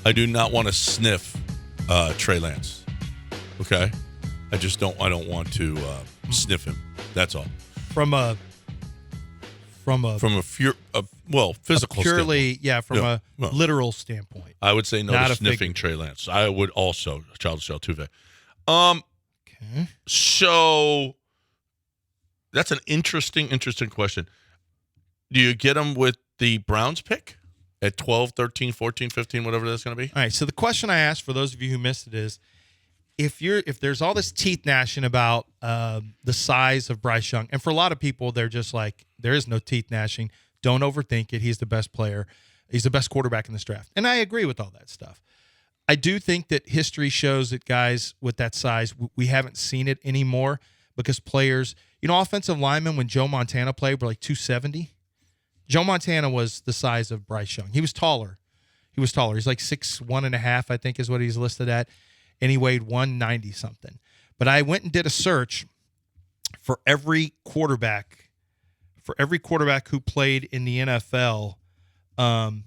I do not want to sniff Trey Lance. Okay? I don't want to sniff him. That's all. From a physical purely, standpoint. from a literal standpoint. I would say no Not to a sniffing figure. Trey Lance. I would also, Childish Altuve. Okay. So that's an interesting question. Do you get him with the Browns pick at 12, 13, 14, 15, whatever that's going to be? All right. So the question I asked for those of you who missed it is, if there's all this teeth gnashing about the size of Bryce Young, and for a lot of people, they're just like, there is no teeth gnashing. Don't overthink it. He's the best player. He's the best quarterback in this draft. And I agree with all that stuff. I do think that history shows that guys with that size, we haven't seen it anymore because players, offensive linemen, when Joe Montana played, were like 270. Joe Montana was the size of Bryce Young. He was taller. He's like 6'1.5", I think is what he's listed at. And he weighed 190 something. But I went and did a search for every quarterback who played in the NFL from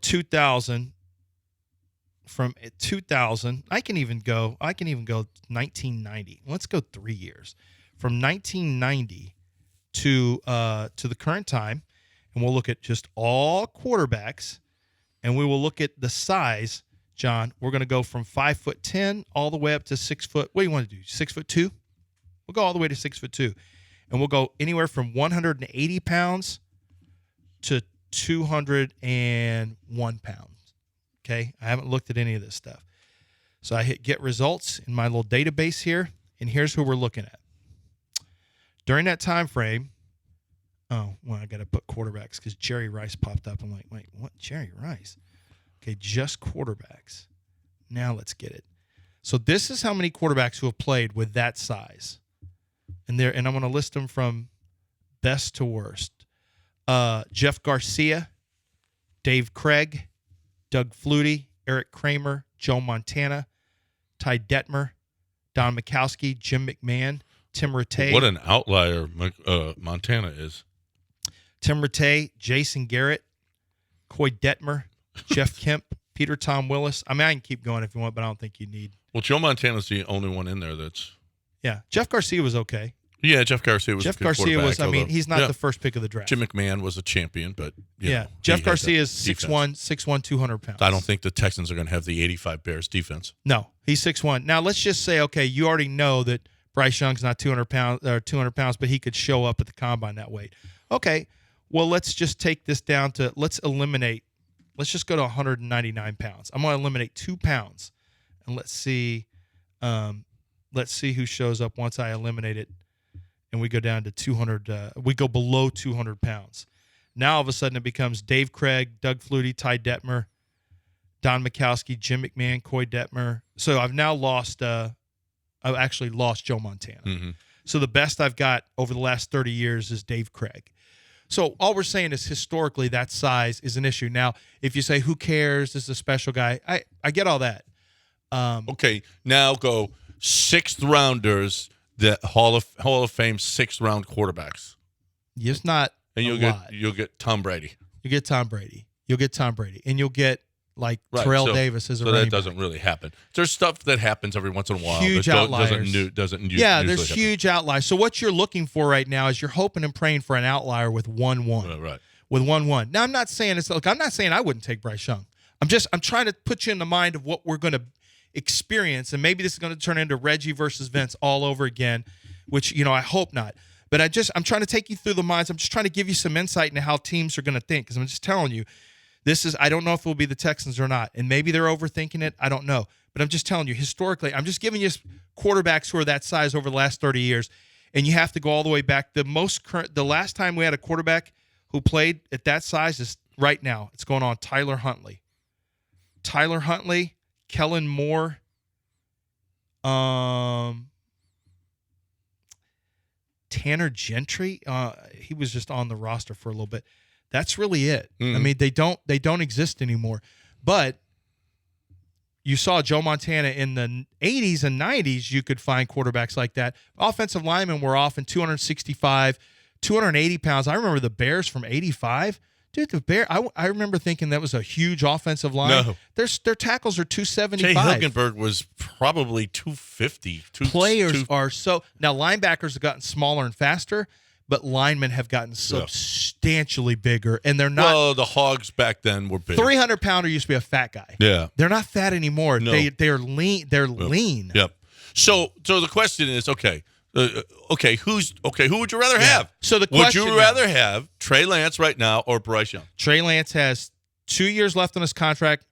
2000. From 2000, I can even go 1990. Let's go 3 years. From 1990 to the current time, and we'll look at just all quarterbacks, and we will look at the size. John, we're going to go from 5'10" all the way up to 6 foot. What do you want to do? 6'2"? We'll go all the way to 6'2", and we'll go anywhere from 180 pounds to 201 pounds. Okay, I haven't looked at any of this stuff. So I hit get results in my little database here, and here's who we're looking at. During that time frame, I got to put quarterbacks because Jerry Rice popped up. I'm like, wait, what? Jerry Rice? Okay, just quarterbacks. Now let's get it. So this is how many quarterbacks who have played with that size. And I'm going to list them from best to worst. Jeff Garcia, Dave Craig, Doug Flutie, Eric Kramer, Joe Montana, Ty Detmer, Don Mikowski, Jim McMahon, Tim Rattay. What an outlier Montana is. Tim Rattay, Jason Garrett, Coy Detmer, Jeff Kemp, Peter Tom Willis. I mean, I can keep going if you want, but I don't think you need. Well, Joe Montana's the only one in there that's. Yeah, Jeff Garcia was okay. Yeah, Jeff Garcia was. Jeff Garcia was. I mean, he's not the first pick of the draft. Jim McMahon was a champion, but Jeff Garcia is 6'1", 200 pounds. I don't think the Texans are going to have the 85 Bears defense. No, he's 6'1". Now let's just say, okay, you already know that Bryce Young's not 200 pounds, but he could show up at the combine that weight. Okay, well let's just take this down to let's just go to 199 pounds. I'm going to eliminate 2 pounds, and let's see who shows up once I eliminate it. And we go down to 200. We go below 200 pounds. Now all of a sudden it becomes Dave Craig, Doug Flutie, Ty Detmer, Don Mikowski, Jim McMahon, Coy Detmer. So I've now lost. I've actually lost Joe Montana. Mm-hmm. So the best I've got over the last 30 years is Dave Craig. So all we're saying is historically that size is an issue. Now, if you say who cares, this is a special guy. I get all that. Okay, now go 6th rounders. The Hall of Fame 6th round quarterbacks. It's not and you'll get Tom Brady. You get Tom Brady. And you'll get like Terrell Davis as a running back. So that doesn't really happen. There's stuff that happens every once in a while. Huge outliers. Doesn't usually there's happen. huge outliers. So what you're looking for right now is you're hoping and praying for an outlier with 1-1. Right. With 1-1. Now I'm not saying I'm not saying I wouldn't take Bryce Young. I'm trying to put you in the mind of what we're going to experience, and maybe this is going to turn into Reggie versus Vince all over again, which I hope not. But I'm trying to take you through the minds. I'm just trying to give you some insight into how teams are going to think, because I'm just telling you, I don't know if it will be the Texans or not, and maybe they're overthinking it. I don't know, but I'm just telling you historically. I'm just giving you quarterbacks who are that size over the last 30 years, and you have to go all the way back. The last time we had a quarterback who played at that size is right now. It's going on. Tyler Huntley, Kellen Moore, Tanner Gentry. He was just on the roster for a little bit. That's really it. Mm-hmm. I mean, they don't exist anymore. But you saw Joe Montana in the 80s and 90s. You could find quarterbacks like that. Offensive linemen were often 265, 280 pounds. I remember the Bears from 85. Dude, the Bear. I remember thinking that was a huge offensive line. No. Their tackles are 275. Jay Hilgenberg was probably 250. Players are so now. Linebackers have gotten smaller and faster, but linemen have gotten substantially bigger, and they're not. Well, the Hogs back then were big. 300-pounder used to be a fat guy. Yeah, they're not fat anymore. No. They're lean. They're lean. Yep. So the question is, okay. Who would you rather have? So the would question you rather have Trey Lance right now or Bryce Young? Trey Lance has 2 years left on his contract,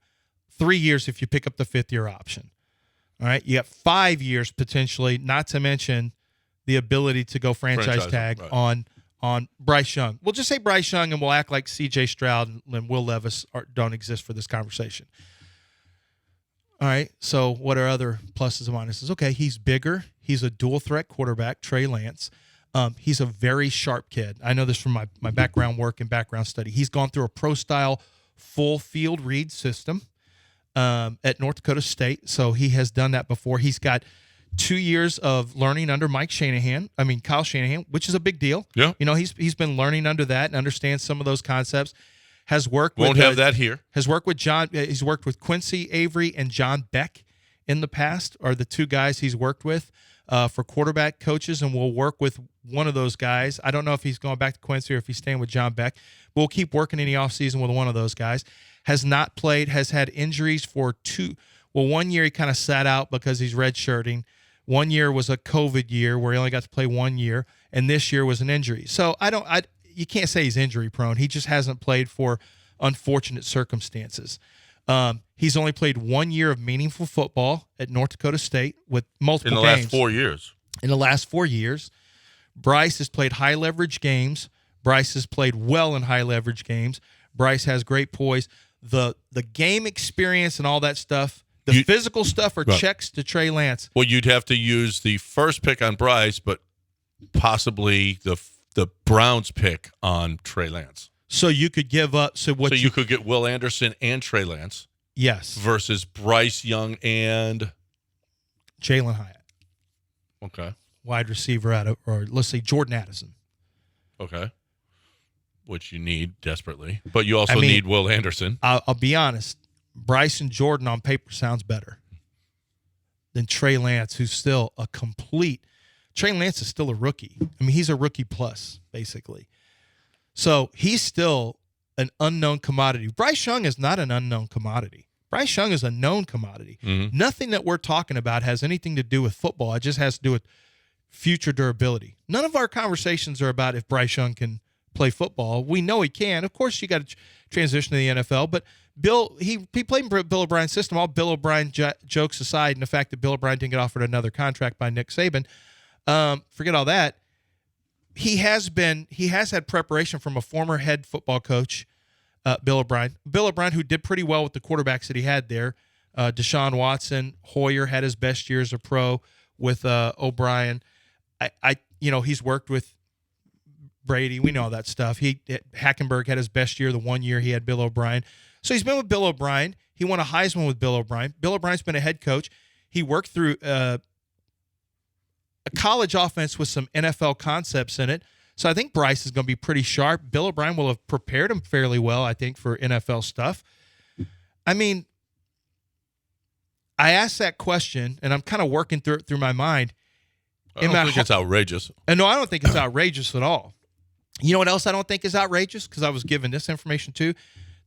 3 years if you pick up the 5th-year option. All right, you got 5 years potentially, not to mention the ability to go franchise tag right. on Bryce Young. We'll just say Bryce Young, and we'll act like CJ Stroud and Will Levis don't exist for this conversation. All right, so what are other pluses and minuses? Okay, he's bigger. He's a dual-threat quarterback, Trey Lance. He's a very sharp kid. I know this from my background work and background study. He's gone through a pro-style full-field read system at North Dakota State, so he has done that before. He's got 2 years of learning under Kyle Shanahan, which is a big deal. Yeah. He's been learning under that and understands some of those concepts. Has worked Won't with have that here. Has worked with John. He's worked with Quincy Avery and John Beck in the past. Are the two guys he's worked with for quarterback coaches, and will work with one of those guys. I don't know if he's going back to Quincy or if he's staying with John Beck. But we'll keep working in the offseason with one of those guys. Has not played. Has had injuries for 2. Well, 1 year he kind of sat out because he's redshirting. 1 year was a COVID year where he only got to play 1 year, and this year was an injury. So you can't say he's injury prone. He just hasn't played for unfortunate circumstances. He's only played 1 year of meaningful football at North Dakota State with multiple games. In the last 4 years. In the last 4 years. Bryce has played high leverage games. Bryce has played well in high leverage games. Bryce has great poise. The game experience and all that stuff, the physical stuff are checks to Trey Lance. Well, you'd have to use the first pick on Bryce, but possibly the Browns pick on Trey Lance. So you could give up. So you could get Will Anderson and Trey Lance. Yes. Versus Bryce Young and Jalen Hyatt. Okay. Wide receiver or let's say Jordan Addison. Okay. Which you need desperately, but you also need Will Anderson. I'll be honest. Bryce and Jordan on paper sounds better than Trey Lance, who's still a complete. Trey Lance is still a rookie. I mean, he's a rookie plus, basically. So he's still an unknown commodity. Bryce Young is not an unknown commodity. Bryce Young is a known commodity. Mm-hmm. Nothing that we're talking about has anything to do with football. It just has to do with future durability. None of our conversations are about if Bryce Young can play football. We know he can. Of course, you got to transition to the NFL, but Bill, he played in Bill O'Brien's system. All Bill O'Brien jokes aside, and the fact that Bill O'Brien didn't get offered another contract by Nick Saban, forget all that. He has had preparation from a former head football coach, Bill O'Brien. Bill O'Brien, who did pretty well with the quarterbacks that he had there. Deshaun Watson, Hoyer had his best year as a pro with O'Brien. He's worked with Brady. We know all that stuff. Hackenberg had his best year the 1 year he had Bill O'Brien. So he's been with Bill O'Brien. He won a Heisman with Bill O'Brien. Bill O'Brien's been a head coach. He worked through a college offense with some NFL concepts in it. So I think Bryce is going to be pretty sharp. Bill O'Brien will have prepared him fairly well, I think, for NFL stuff. I mean, I asked that question, and I'm kind of working through my mind. I don't think it's outrageous. No, I don't think it's outrageous at all. You know what else I don't think is outrageous? Because I was given this information too,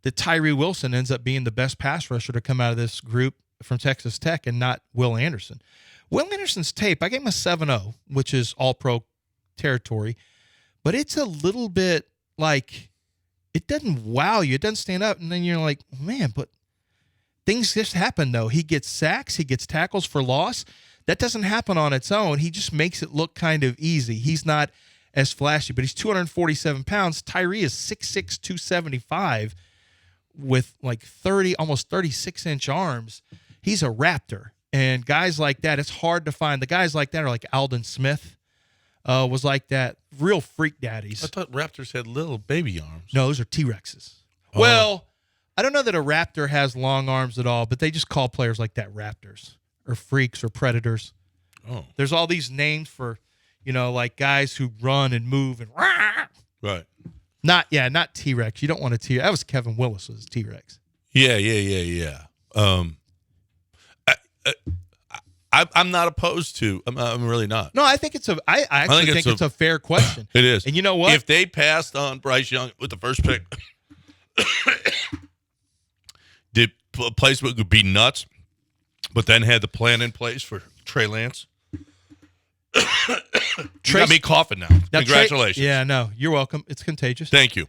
that Tyree Wilson ends up being the best pass rusher to come out of this group from Texas Tech and not Will Anderson. Will Anderson's tape, I gave him a 7.0, which is all-pro territory, but it's a little bit like it doesn't wow you. It doesn't stand up, and then you're like, man, but things just happen, though. He gets sacks. He gets tackles for loss. That doesn't happen on its own. He just makes it look kind of easy. He's not as flashy, but he's 247 pounds. Tyree is 6'6", 275 with like almost 36-inch arms. He's a raptor. And guys like that, it's hard to find. The guys like that are like Aldon Smith was like that. Real freak daddies. I thought raptors had little baby arms. No, those are T-Rexes. Oh. Well, I don't know that a raptor has long arms at all, but they just call players like that raptors or freaks or predators. Oh. There's all these names for, like guys who run and move and right. Not T-Rex. You don't want a T-Rex. That was Kevin Willis was T-Rex. Yeah. I'm not opposed to. I'm really not. No, I think it's I actually think it's a fair question. It is. And you know what? If they passed on Bryce Young with the first pick, the place would be nuts, but then had the plan in place for Trey Lance. You got me coughing now. Congratulations. No, you're welcome. It's contagious. Thank you.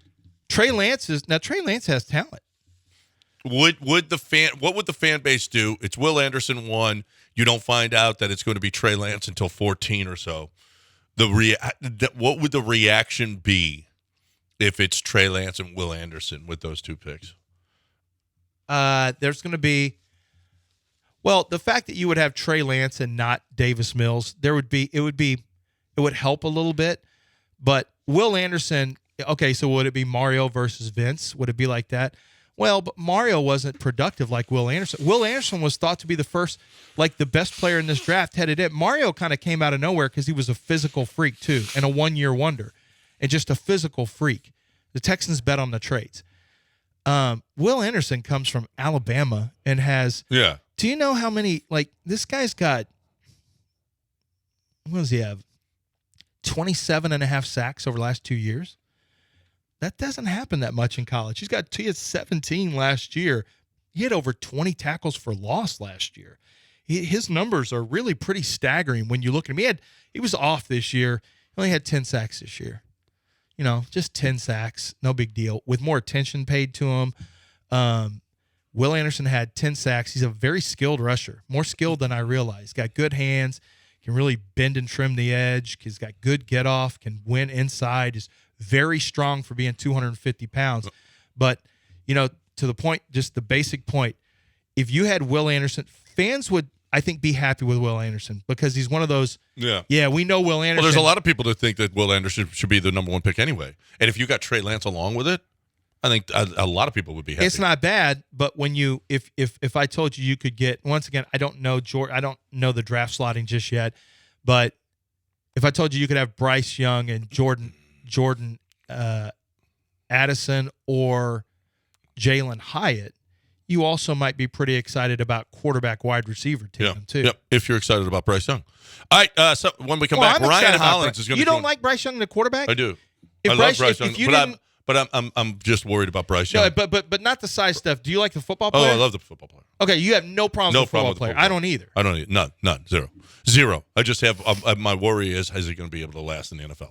Trey Lance has talent. What would the fan base do? It's Will Anderson 1. You don't find out that it's going to be Trey Lance until 14 or so. What would the reaction be if it's Trey Lance and Will Anderson with those two picks? There's going to be, the fact that you would have Trey Lance and not Davis Mills, it would help a little bit. But Will Anderson, okay, so would it be Mario versus Vince? Would it be like that? Well, but Mario wasn't productive like Will Anderson. Will Anderson was thought to be the first, like the best player in this draft headed in. Mario kind of came out of nowhere because he was a physical freak too, and a one-year wonder, and just a physical freak. The Texans bet on the traits. Will Anderson comes from Alabama and has. Yeah. Do you know how many? Like this guy's got. What does he have? 27.5 sacks over the last 2 years. That doesn't happen that much in college. He had 17 last year. He had over 20 tackles for loss last year. His numbers are really pretty staggering when you look at him. He was off this year. He only had 10 sacks this year. Just 10 sacks, no big deal. With more attention paid to him. Will Anderson had 10 sacks. He's a very skilled rusher, more skilled than I realized. Got good hands, can really bend and trim the edge. He's got good get off, can win inside. Is very strong for being 250 pounds. But, to the point, just the basic point, if you had Will Anderson, fans would, I think, be happy with Will Anderson because he's one of those, we know Will Anderson. Well, there's a lot of people that think that Will Anderson should be the number 1 pick anyway. And if you got Trey Lance along with it, I think a lot of people would be happy. It's not bad, but when you, if I told you could get, once again, I don't know the draft slotting just yet, but if I told you could have Bryce Young and Jordan Addison or Jalen Hyatt, you also might be pretty excited about quarterback wide receiver tandem too. Yep. If you're excited about Bryce Young. All right. So when we come back, Ryan Hollins is going to. You don't like Bryce Young, the quarterback? I do. I love Bryce Young, but I'm just worried about Bryce Young. No, but not the size stuff. Do you like the football player? Oh, I love the football player. Okay, you have no problem with the football player. I don't either. None. Zero. I just have my worry is he going to be able to last in the NFL?